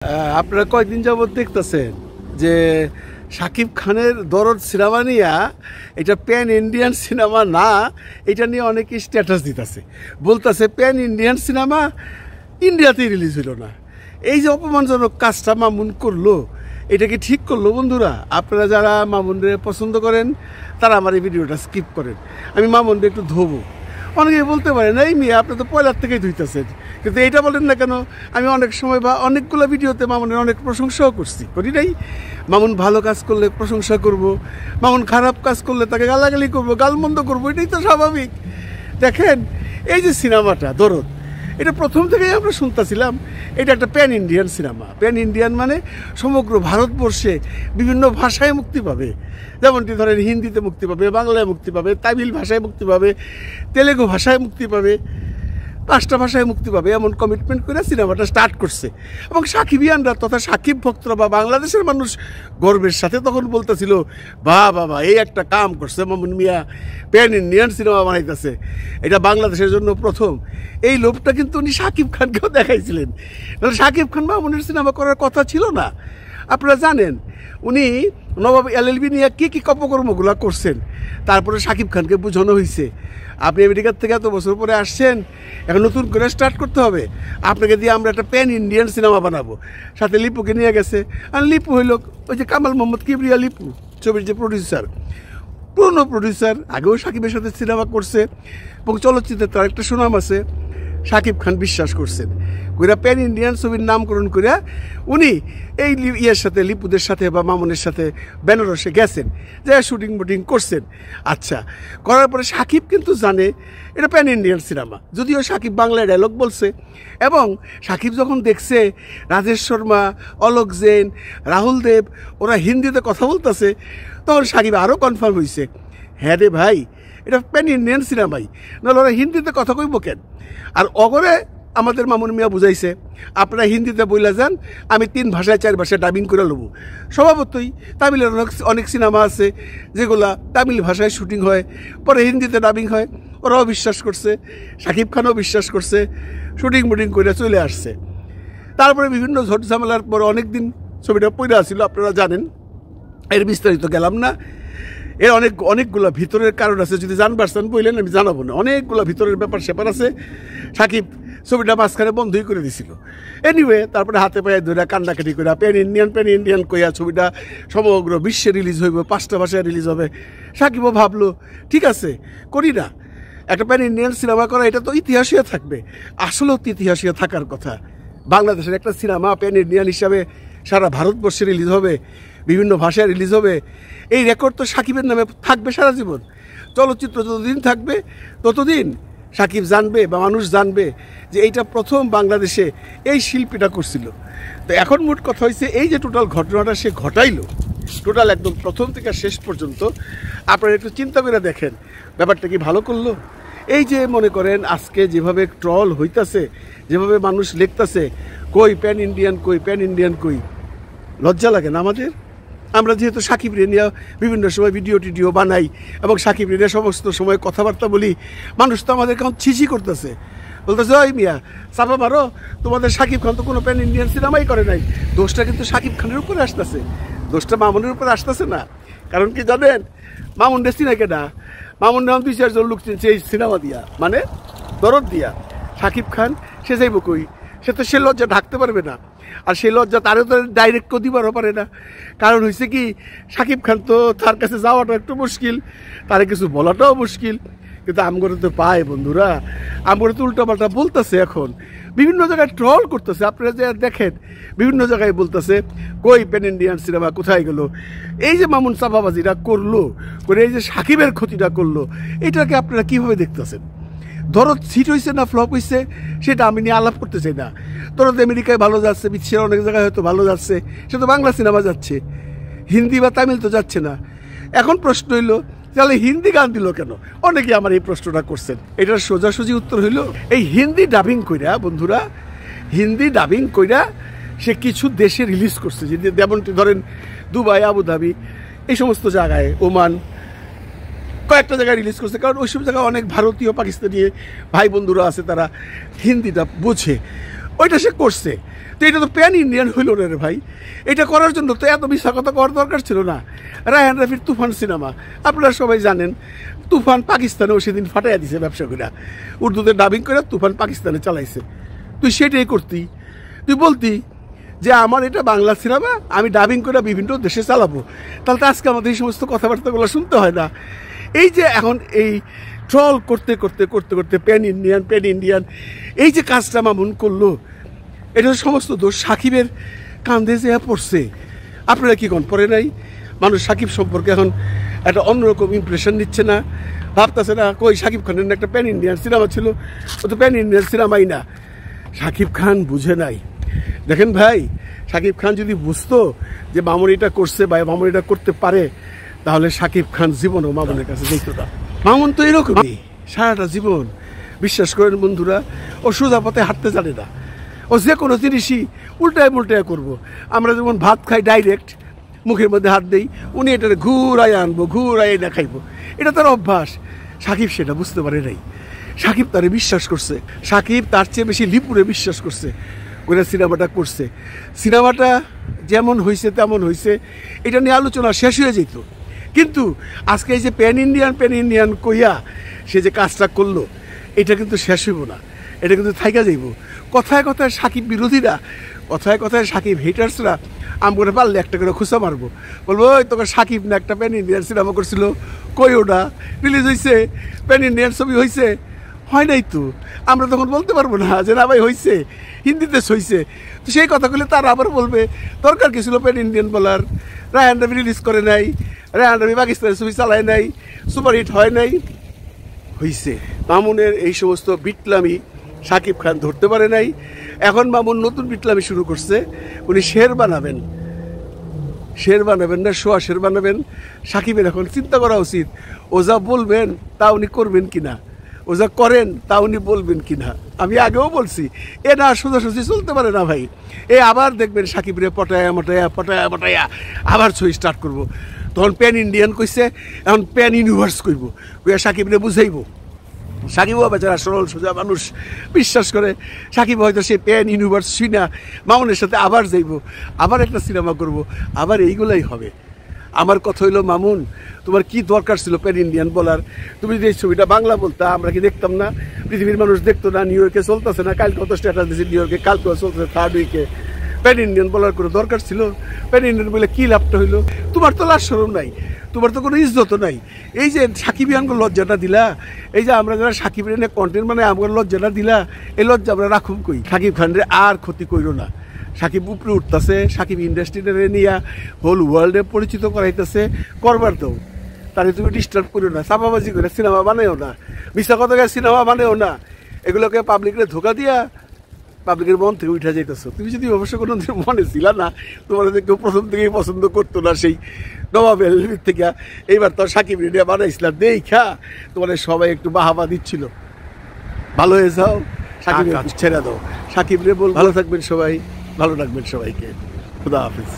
আপনারা কয়েকদিন যাবত দেখতেছেন যে শাকিব খানের দরদ সিনেমা নিয়ে এটা প্যান ইন্ডিয়ান সিনেমা না, এটা নিয়ে অনেকে স্ট্যাটাস দিতেছে, বলতেছে প্যান ইন্ডিয়ান সিনেমা ইন্ডিয়াতেই রিলিজ হইল না। এই যে অপমানজনক কাজটা মামুন করলো, এটাকে ঠিক করলো? বন্ধুরা, আপনারা যারা মামুনরে পছন্দ করেন তারা আমার এই ভিডিওটা স্কিপ করেন। আমি মামুনরে একটু ধোবো। অনেকে বলতে পারেন এই মেয়ে আপনি তো পয়লার থেকেই ধুইতেছেন, কিন্তু এইটা বলেন না কেন? আমি অনেক সময় বা অনেকগুলো ভিডিওতে মামুনের অনেক প্রশংসাও করি নাই? মামুন ভালো কাজ করলে প্রশংসা করব, মামুন খারাপ কাজ করলে তাকে গালাগালি করবো, গালমন্দ করবো, এটাই তো স্বাভাবিক। দেখেন, এই যে সিনেমাটা দরদ, এটা প্রথম থেকেই আমরা শুনতেছিলাম এটা একটা pan Indian cinema. Pan Indian মানে সমগ্র ভারতবর্ষে বিভিন্ন ভাষায় মুক্তি পাবে। যেমনটি ধরেন হিন্দিতে মুক্তি পাবে, বাংলায় মুক্তি পাবে, তামিল ভাষায় মুক্তি পাবে, তেলেগু ভাষায় মুক্তি পাবে, 5টা ভাষায় মুক্তি পাবে, এমন কমিটমেন্ট করে সিনেমাটা স্টার্ট করছে। এবং সাকিবিয়ানরা তথা সাকিব ভক্তরা বা বাংলাদেশের মানুষ গর্বের সাথে তখন বলতেছিল, বাবা এই একটা কাম করছে মামুন মিয়া, প্যান ইন্ডিয়ান সিনেমা বানাইতেছে, এটা বাংলাদেশের জন্য প্রথম। এই লোভটা কিন্তু উনি সাকিব খানকেও দেখাইছিলেন, তাহলে সাকিব খান মামুনের সিনেমা করার কথা ছিল না। আপনারা জানেন উনি নবাব LLB নিয়ে কী কর্মগুলো করছেন, তারপরে সাকিব খানকে বোঝানো হয়েছে আপনি আমেরিকার থেকে এত বছর পরে আসছেন, এখন নতুন করে স্টার্ট করতে হবে, আপনাকে দিয়ে আমরা একটা প্যান ইন্ডিয়ান সিনেমা বানাবো। সাথে লিপুকে নিয়ে গেছে, আর লিপু হইল ওই যে কামাল মোহাম্মদ কিবরিয়া লিপু, ছবির যে প্রডিউসার, পুরনো প্রডিউসার, আগেও সাকিবের সাথে সিনেমা করছে এবং চলচ্চিত্রে তার একটা সুনাম আছে। সাকিব খান বিশ্বাস করছেন কইরা প্যান ইন্ডিয়ান ছবির নামকরণ করিয়া উনি এই ইয়ের সাথে, লিপুদের সাথে বা মামুনের সাথে বেনারসে গেছেন, যা শুটিং বুটিং করছেন। আচ্ছা, করার পরে সাকিব কিন্তু জানে এটা প্যান ইন্ডিয়ান সিনেমা, যদিও সাকিব বাংলায় ডায়লগ বলছে। এবং সাকিব যখন দেখছে রাজেশ শর্মা, অলোক জেন, রাহুল দেব ওরা হিন্দিতে কথা বলতেছে, তখন সাকিব আরও কনফার্ম হয়েছে, হ্যাঁ রে ভাই এটা প্যান ইন্ডিয়ান সিনেমাই, নাহলে ওরা হিন্দিতে কথা কইব কেন? আর অগরে আমাদের মামুন মিয়া বুঝাইছে আপনারা হিন্দিতে বইলা যান, আমি 3 ভাষায় 4 ভাষায় ডাবিং করে নেবো। স্বভাবতই তামিলের অনেক সিনেমা আছে যেগুলা তামিল ভাষায় শুটিং হয়, পরে হিন্দিতে ডাবিং হয়। ওরাও বিশ্বাস করছে, সাকিব খানও বিশ্বাস করছে, শুটিং বুটিং করে চলে আসছে। তারপরে বিভিন্ন ঝট ঝামেলার পর অনেক দিন ছবিটা পড়ে আসছিল, আপনারা জানেন, এর বিস্তারিত গেলাম না। এর অনেকগুলো ভিতরের কারণ আছে, যদি জানবার চান বললেন আমি জানাবো না। অনেকগুলো ভিতরের ব্যাপার স্যাপার আছে। সাকিব ছবিটা মাঝখানে বন্ধই করে দিছিল। এনিওয়ে, তারপরে হাতে পায়ে ধরে কান্নাকাটি করে প্যান ইন্ডিয়ান কইয়া ছবিটা সমগ্র বিশ্বে রিলিজ হইব, 5টা ভাষায় রিলিজ হবে। সাকিবও ভাবলো ঠিক আছে করি না, একটা প্যান ইন্ডিয়ান সিনেমা করা এটা তো ইতিহাসে থাকবে। আসলেও তো ইতিহাসে থাকার কথা। বাংলাদেশের একটা সিনেমা প্যান ইন্ডিয়ান হিসাবে সারা ভারতবর্ষে রিলিজ হবে, বিভিন্ন ভাষায় রিলিজ হবে। এই রেকর্ড তো সাকিবের নামে থাকবে সারা জীবন। চলচ্চিত্র যতদিন থাকবে ততদিন সাকিব জানবে বা মানুষ জানবে যে এইটা প্রথম বাংলাদেশে এই শিল্পীটা করছিল। তো এখন মোট কথা হয়েছে এই যে টোটাল ঘটনাটা সে ঘটাইলো, টোটাল একদম প্রথম থেকে শেষ পর্যন্ত আপনারা একটু চিন্তা করে দেখেন ব্যাপারটা কি ভালো করলো? এই যে মনে করেন আজকে যেভাবে ট্রল হইতাছে, যেভাবে মানুষ লিখতেছে কই প্যান ইন্ডিয়ান কই, লজ্জা লাগে না আমাদের? আমরা যেহেতু সাকিব রে নিয়ে বিভিন্ন সময় ভিডিও বানাই এবং সাকিব রে নিয়ে সমস্ত সময় কথাবার্তা বলি, মানুষ তো আমাদের কেমন ছিছি করতেছে, বলতেছে ওই মিয়া চাপা মারো, তোমাদের সাকিব খান তো কোনো প্যান ইন্ডিয়ান সিনেমাই করে নাই। দোষটা কিন্তু সাকিব খানের উপরে আসতেছে, দোষটা মামুনের উপরে আসতেছে না। কারণ কি জানেন, মামুন রে চিনে কেনা, মামুন নাম 2-4 জন লোক চিনছে এই সিনেমা দিয়া, মানে দরদ দিয়া। সাকিব খান সে যাইব কই? সে তো সে লজ্জা ঢাকতে পারবে না, আর সেই লজ্জা তারও তো ডাইরেক্ট কেউ দিবারও পারে না। কারণ হয়েছে কি, সাকিব খান তো তার কাছে যাওয়াটা একটু মুশকিল, তারে কিছু বলাটাও মুশকিল। কিন্তু আমগরে তো পায় বন্ধুরা, আমগরে তো উল্টাপাল্টা বলতেছে, এখন বিভিন্ন জায়গায় ট্রল করতেছে। আপনারা যে দেখেন বিভিন্ন জায়গায় বলতেছে কই প্যান ইন্ডিয়ান সিনেমা কোথায় গেল? এই যে মামুন চাপাবাজিটা করলো, করে এই যে সাকিবের ক্ষতিটা করলো, এটাকে আপনারা কিভাবে দেখতেছেন? দরদ হিট হয়েছে না ফ্লপ হয়েছে সেটা আমি নিয়ে আলাপ করতে চাই না। দরদ আমেরিকায় ভালো যাচ্ছে, বিশ্বের অনেক জায়গায় হয়তো ভালো যাচ্ছে, সে তো বাংলা সিনেমা যাচ্ছে, হিন্দি বা তামিল তো যাচ্ছে না। এখন প্রশ্ন হইল তাহলে হিন্দি গান দিল কেন? অনেকে আমার এই প্রশ্নটা করছেন। এটার সোজাসুজি উত্তর হইল এই হিন্দি ডাবিং কইরা, বন্ধুরা হিন্দি ডাবিং কইরা সে কিছু দেশে রিলিজ করছে, যেমনটি ধরেন দুবাই, আবুধাবি, এই সমস্ত জায়গায়, ওমান, কয়েকটা জায়গায় রিলিজ করছে। কারণ ওইসব জায়গায় অনেক ভারতীয় পাকিস্তানি ভাই বন্ধুরা আছে, তারা হিন্দিটা বোঝে। ওইটা সে করছে। তো এটা তো প্যান ইন্ডিয়ান হইল না রে ভাই। এটা করার জন্য তো এত মিথ্যা কথা করার দরকার ছিল না। রায়হান রাফির তুফান সিনেমা আপনারা সবাই জানেন, তুফান পাকিস্তানেও সেদিন ফাটাইয়া দিছে ব্যবসা করে, উর্দুতে ডাবিং করে তুফান পাকিস্তানে চালাইছে। তুই সেটাই করতি, তুই বলতি যে আমার এটা বাংলা সিনেমা, আমি ডাবিং করে বিভিন্ন দেশে চালাবো, তাহলে তো আজকে আমাদের এই সমস্ত কথাবার্তাগুলো শুনতে হয় না। এই যে এখন এই ট্রল করতে করতে করতে করতে প্যান ইন্ডিয়ান এই যে কাজটা মামুন করলো, এটা সমস্ত দোষ সাকিবের কাঁধে যে পড়ছে। আপনারা কি কোন পড়ে নাই? মানুষ সাকিব সম্পর্কে এখন একটা অন্যরকম ইমপ্রেশন নিচ্ছে না, ভাবতেছে না কই সাকিব খানের একটা প্যান ইন্ডিয়ান সিনেমা ছিল, ও তো প্যান ইন্ডিয়ান সিনেমাই না। সাকিব খান বুঝে নাই। দেখেন ভাই, সাকিব খান যদি বুঝতো যে মামুন এটা করছে বা মামুন এটা করতে পারে, তাহলে সাকিব খান জীবনও মামুনের কাছে যেত না। মামুন তো এরকমই সারাটা জীবন, বিশ্বাস করেন বন্ধুরা, ও সোজা পথে হাঁটতে জানে না। ও যে কোনো জিনিসই উল্টায় পুল্টায় করবো। আমরা যেমন ভাত খাই ডাইরেক্ট মুখের মধ্যে হাত দেই, উনি এটা ঘুরাই আনবো, ঘুরাই না খাইবো, এটা তার অভ্যাস। সাকিব সেটা বুঝতে পারে নাই। সাকিব তারে বিশ্বাস করছে, সাকিব তার চেয়ে বেশি লিপুরে বিশ্বাস করছে, ওরা সিনেমাটা করছে। সিনেমাটা যেমন হয়েছে তেমন হয়েছে, এটা নিয়ে আলোচনা শেষ হয়ে যেত। কিন্তু আজকে এই যে প্যান ইন্ডিয়ান কইয়া সে যে কাজটা করলো, এটা কিন্তু শেষ হইব না, এটা কিন্তু থাইকা যাইব। কথায় কথায় সাকিব বিরোধীরা, কথায় কথায় সাকিব হেটার্সরা আম করে পারলে একটা করে খুঁচা মারবো, বলবো ওই তোকে সাকিব না একটা প্যান ইন্ডিয়ান সিনেমা করছিল, কই ওটা রিলিজ হয়েছে, প্যান ইন্ডিয়ান ছবি হয়েছে? হয় নাই তো। আমরা তখন বলতে পারবো না যে না ভাই হয়েছে, হিন্দিতে হয়েছে। তো সেই কথাগুলো তারা আবার বলবে দরকার কি ছিল প্যান ইন্ডিয়ান বলার? রায়হান রাফি রিলিজ করে নাই, রায়হান রাফি পাকিস্তানের ছবি চালায় নাই, সুপারহিট হয় নাই, হয়েছে। মামুনের এই সমস্ত বিটলামি সাকিব খান ধরতে পারে নাই। এখন মামুন নতুন বিটলামি শুরু করছে, উনি শের বানাবেন না শোয়া শের বানাবেন। সাকিবের এখন চিন্তা করা উচিত, ও যা বলবেন তা উনি করবেন কিনা, ও যা করেন তা উনি বলবেন কিনা। আমি আগেও বলছি, এ না সোজাসুজি চলতে পারে না ভাই। এ আবার দেখবেন সাকিবরে পটায়া মটায়া আবার ছবি স্টার্ট করবো। তখন প্যান ইন্ডিয়ান কইছে, এখন প্যান ইউনিভার্স কইব, কইয়া সাকিবরে বুঝাইব। সাকিবও বেচারা সরল সোজা মানুষ, বিশ্বাস করে। সাকিব হয়তো সে প্যান ইউনিভার্স শুনা মামুনের সাথে আবার যাইব, আবার একটা সিনেমা করব, আবার এইগুলাই হবে। আমার কথা হইলো, মামুন তোমার কি দরকার ছিল প্যান ইন্ডিয়ান বলার? তুমি যদি এই ছবিটা বাংলা বলতা আমরা কি দেখতাম না? পৃথিবীর মানুষ দেখতো না? নিউ ইয়র্কে চলতেছে না, কালকে কত স্ট্যাটাস দিয়েছে নিউ ইয়র্কে, কালকেও চলতেছে থার্ড উইকে। প্যান ইন্ডিয়ান বলার কোনো দরকার ছিল? প্যান ইন্ডিয়ান বলে কি লাভটা হইলো? তোমার তো লাজ শরম নাই, তোমার তো কোনো ইজ্জত নাই। এই যে সাকিবিয়ানকে লজ্জাটা দিলা, এই যে আমরা যারা সাকিবের এনে কন্টেন্ট মানে আমার লজ্জাটা দিলা, এই লজ্জা আমরা রাখুম কই? সাকিব খানরে আর ক্ষতি কইরো না। সাকিব উপরে উঠতেছে, সাকিব ইন্ডাস্ট্রিতে নিয়ে হোল ওয়ার্ল্ডে পরিচিত করাইতেছে, করবার দাও, তাহলে তুমি ডিস্টার্ব করো না। চাপাবাজি করে সিনেমা বানাইও না, মিশা কথা সিনেমা বানাইও না, এগুলোকে পাবলিকরে ধোকা দিয়া পাবলিকের মন থেকে উঠে যাইতেছো। তুমি যদি অবশ্য কোনো মনে ছিল না, তোমার কেউ প্রথম থেকেই পছন্দ করতো না সেই নবাবের থেকে, এইবার তো সাকিব রেডিয়া বানাইছিলাম দেখা তোমার সবাই একটু বাহাবা দিচ্ছিল। ভালো হয়ে যাও, সাকিব ছেড়ে দাও, সাকিব রে বল ভালো থাকবেন সবাই, ভালো রাখবেন সবাইকে। খুদা হাফিজ।